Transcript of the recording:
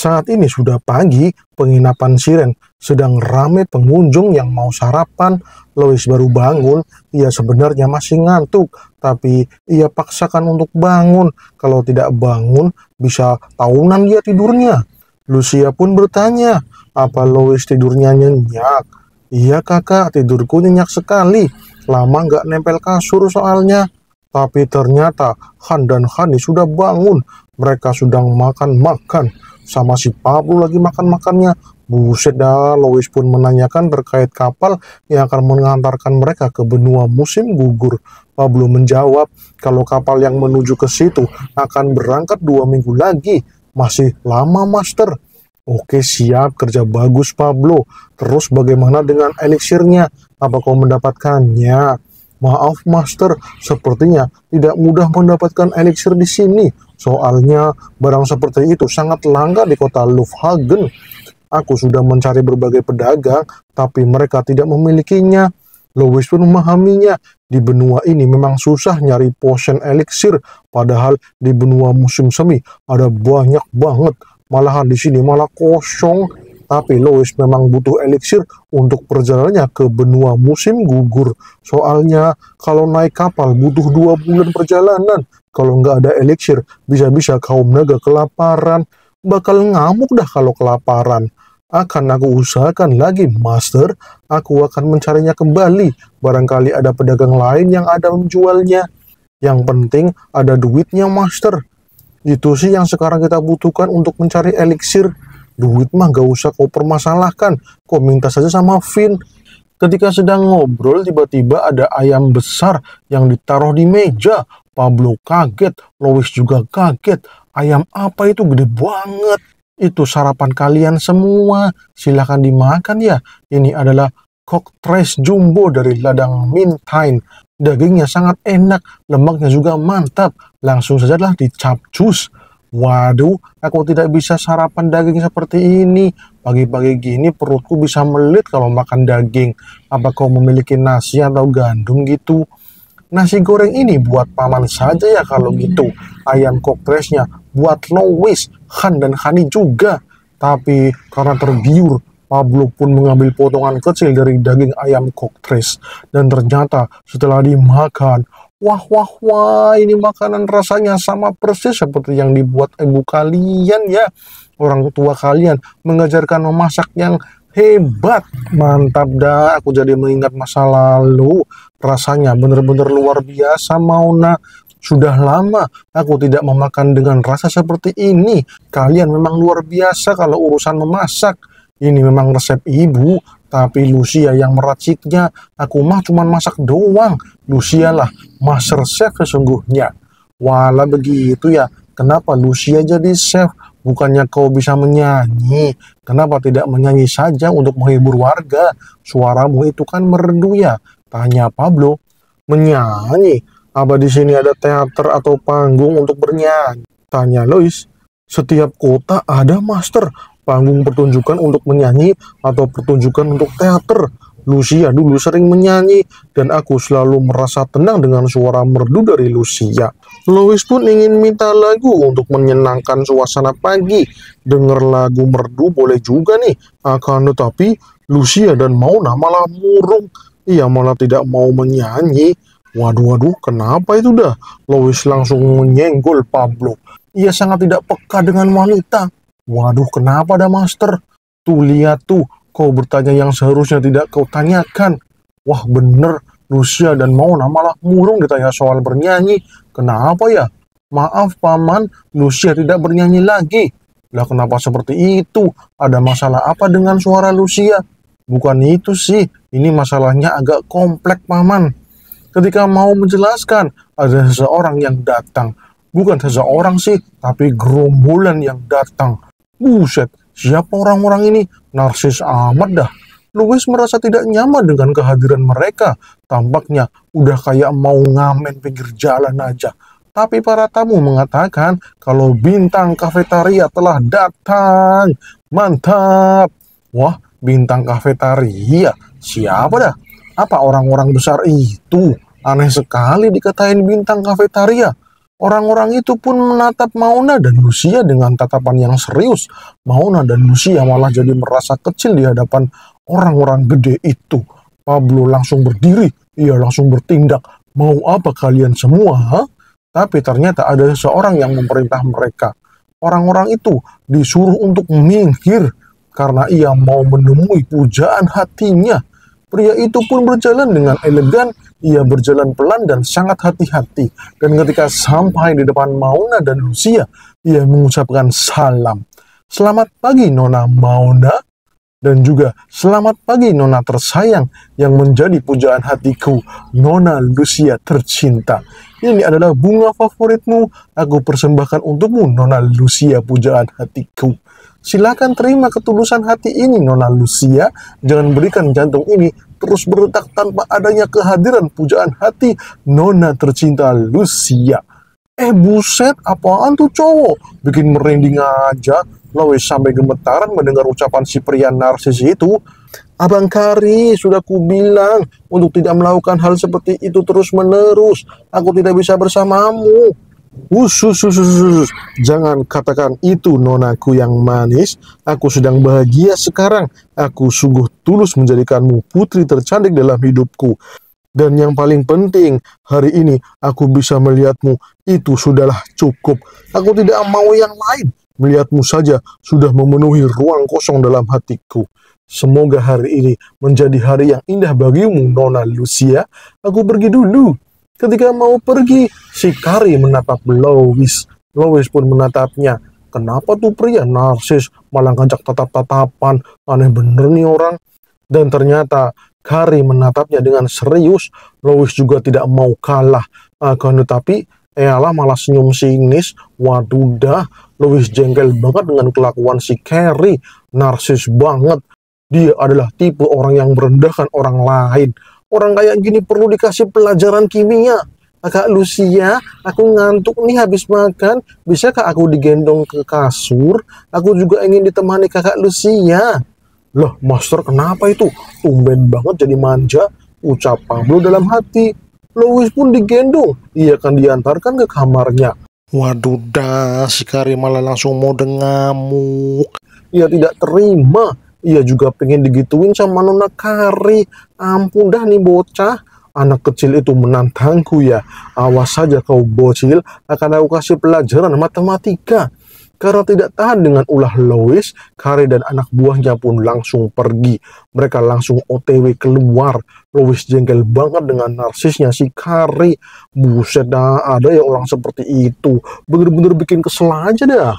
Saat ini sudah pagi, penginapan Siren sedang ramai pengunjung yang mau sarapan. Lois baru bangun, ia sebenarnya masih ngantuk, tapi ia paksakan untuk bangun. Kalau tidak bangun, bisa tahunan dia tidurnya. Lucia pun bertanya, apa Lois tidurnya nyenyak? Iya kakak, tidurku nyenyak sekali. Lama nggak nempel kasur soalnya. Tapi ternyata Han dan Hani sudah bangun. Mereka sedang makan-makan. Sama si Pablo lagi makan-makannya. Buset dah, Lois pun menanyakan terkait kapal yang akan mengantarkan mereka ke benua musim gugur. Pablo menjawab kalau kapal yang menuju ke situ akan berangkat 2 minggu lagi. Masih lama, Master. Oke, siap. Kerja bagus, Pablo. Terus bagaimana dengan eliksirnya? Apa kau mendapatkannya? Maaf, Master. Sepertinya tidak mudah mendapatkan eliksir di sini. Soalnya barang seperti itu sangat langka di kota Lufhagen. Aku sudah mencari berbagai pedagang, tapi mereka tidak memilikinya. Lois pun memahaminya. Di benua ini memang susah nyari potion eliksir, padahal di benua musim semi ada banyak banget. Malahan di sini malah kosong. Tapi Lois memang butuh eliksir untuk perjalanannya ke benua musim gugur. Soalnya kalau naik kapal butuh 2 bulan perjalanan. Kalau nggak ada eliksir, bisa-bisa kaum naga kelaparan. Bakal ngamuk dah kalau kelaparan. Akan aku usahakan lagi, Master. Aku akan mencarinya kembali. Barangkali ada pedagang lain yang ada menjualnya. Yang penting ada duitnya, Master. Itu sih yang sekarang kita butuhkan untuk mencari eliksir. Duit mah gak usah kau permasalahkan. Kau minta saja sama Finn. Ketika sedang ngobrol, tiba-tiba ada ayam besar yang ditaruh di meja. Pablo kaget, Lois juga kaget. Ayam apa itu gede banget? Itu sarapan kalian semua. Silahkan dimakan ya. Ini adalah Cocktrace Jumbo dari ladang Mintine. Dagingnya sangat enak, lemaknya juga mantap. Langsung sajalah dicapcus. Waduh, aku tidak bisa sarapan daging seperti ini. Pagi-pagi gini perutku bisa melit kalau makan daging. Apa kau memiliki nasi atau gandum gitu? Nasi goreng ini buat paman saja ya kalau gitu. Ayam cocktailnya buat Lois, Han dan Hani juga. Tapi karena tergiur, Pablo pun mengambil potongan kecil dari daging ayam cocktail. Dan ternyata setelah dimakan, wah, wah, wah, ini makanan rasanya sama persis seperti yang dibuat ibu kalian ya. Orang tua kalian mengajarkan memasak yang hebat. Mantap dah, aku jadi mengingat masa lalu. Rasanya benar-benar luar biasa, Mauna. Sudah lama aku tidak memakan dengan rasa seperti ini. Kalian memang luar biasa kalau urusan memasak. Ini memang resep ibu, tapi Lucia yang meraciknya. Aku mah cuma masak doang. Lucia lah master chef sesungguhnya. Walah begitu ya. Kenapa Lucia jadi chef? Bukannya kau bisa menyanyi? Kenapa tidak menyanyi saja untuk menghibur warga? Suaramu itu kan merdu ya. Tanya Pablo. Menyanyi? Apa di sini ada teater atau panggung untuk bernyanyi? Tanya Lois. Setiap kota ada, Master. Panggung pertunjukan untuk menyanyi atau pertunjukan untuk teater. Lucia dulu sering menyanyi dan aku selalu merasa tenang dengan suara merdu dari Lucia. Lois pun ingin minta lagu untuk menyenangkan suasana pagi. Dengar lagu merdu boleh juga nih. Akan tetapi Lucia dan Mauna malah murung. Ia malah tidak mau menyanyi. Waduh, kenapa itu dah? Lois langsung menyenggol Pablo. Ia sangat tidak peka dengan wanita. Waduh, kenapa dah, Master? Tuh, lihat tuh. Kau bertanya yang seharusnya tidak kau tanyakan. Wah, bener. Lucia dan Mauna malah murung ditanya soal bernyanyi. Kenapa ya? Maaf, Paman. Lucia tidak bernyanyi lagi. Lah, kenapa seperti itu? Ada masalah apa dengan suara Lucia? Bukan itu sih. Ini masalahnya agak kompleks, Paman. Ketika mau menjelaskan, ada seseorang yang datang. Bukan seseorang sih, tapi gerombolan yang datang. Buset, siapa orang-orang ini? Narsis amat dah. Louis merasa tidak nyaman dengan kehadiran mereka. Tampaknya udah kayak mau ngamen pinggir jalan aja. Tapi para tamu mengatakan kalau bintang kafetaria telah datang. Mantap. Wah, bintang kafetaria? Siapa dah? Apa orang-orang besar itu? Aneh sekali dikatain bintang kafetaria. Orang-orang itu pun menatap Mauna dan Lucia dengan tatapan yang serius. Mauna dan Lucia malah jadi merasa kecil di hadapan orang-orang gede itu. Pablo langsung berdiri, ia langsung bertindak. Mau apa kalian semua? Ha? Tapi ternyata ada seseorang yang memerintah mereka. Orang-orang itu disuruh untuk minggir karena ia mau menemui pujaan hatinya. Pria itu pun berjalan dengan elegan, ia berjalan pelan dan sangat hati-hati. Dan ketika sampai di depan Mauna dan Lucia, ia mengucapkan salam. Selamat pagi Nona Mauna, dan juga selamat pagi Nona tersayang yang menjadi pujaan hatiku, Nona Lucia tercinta. Ini adalah bunga favoritmu, aku persembahkan untukmu Nona Lucia pujaan hatiku. Silakan terima ketulusan hati ini Nona Lucia, jangan berikan jantung ini terus berdetak tanpa adanya kehadiran pujaan hati Nona tercinta Lucia. Buset, apaan tuh cowok? Bikin merinding aja. Lois sampai gemetaran mendengar ucapan si pria narsis itu. Abang Kari, sudah kubilang untuk tidak melakukan hal seperti itu terus-menerus. Aku tidak bisa bersamamu. Jangan katakan itu nonaku yang manis. Aku sedang bahagia sekarang. Aku sungguh tulus menjadikanmu putri tercantik dalam hidupku. Dan yang paling penting, hari ini aku bisa melihatmu. Itu sudahlah cukup. Aku tidak mau yang lain. Melihatmu saja sudah memenuhi ruang kosong dalam hatiku. Semoga hari ini menjadi hari yang indah bagimu, Nona Lucia. Aku pergi dulu. Ketika mau pergi, si Kari menatap Lois. Lois pun menatapnya. Kenapa tuh pria narsis malah ngajak tatap-tatapan? Aneh bener nih orang. Dan ternyata Kari menatapnya dengan serius. Lois juga tidak mau kalah. Akan tetapi, Eala malah senyum sinis. Waduh dah, Lois jengkel banget dengan kelakuan si Kari. Narsis banget. Dia adalah tipe orang yang merendahkan orang lain. Orang kayak gini perlu dikasih pelajaran kimia. Kak Lucia, aku ngantuk nih habis makan. Bisakah aku digendong ke kasur? Aku juga ingin ditemani kakak Lucia. Loh, Master kenapa itu? Tumben banget jadi manja. Ucap Pablo dalam hati. Lois pun digendong. Ia akan diantarkan ke kamarnya. Waduh dah, si Kari malah langsung mau dengamuk. Ia tidak terima. Ia juga pengen digituin sama Nona Kari. Ampun dah nih bocah. Anak kecil itu menantangku ya. Awas saja kau bocil, akan aku kasih pelajaran matematika. Karena tidak tahan dengan ulah Lois, Kari dan anak buahnya pun langsung pergi. Mereka langsung OTW keluar. Lois jengkel banget dengan narsisnya si Kari. Buset dah, ada ya orang seperti itu. Bener-bener bikin kesel aja dah.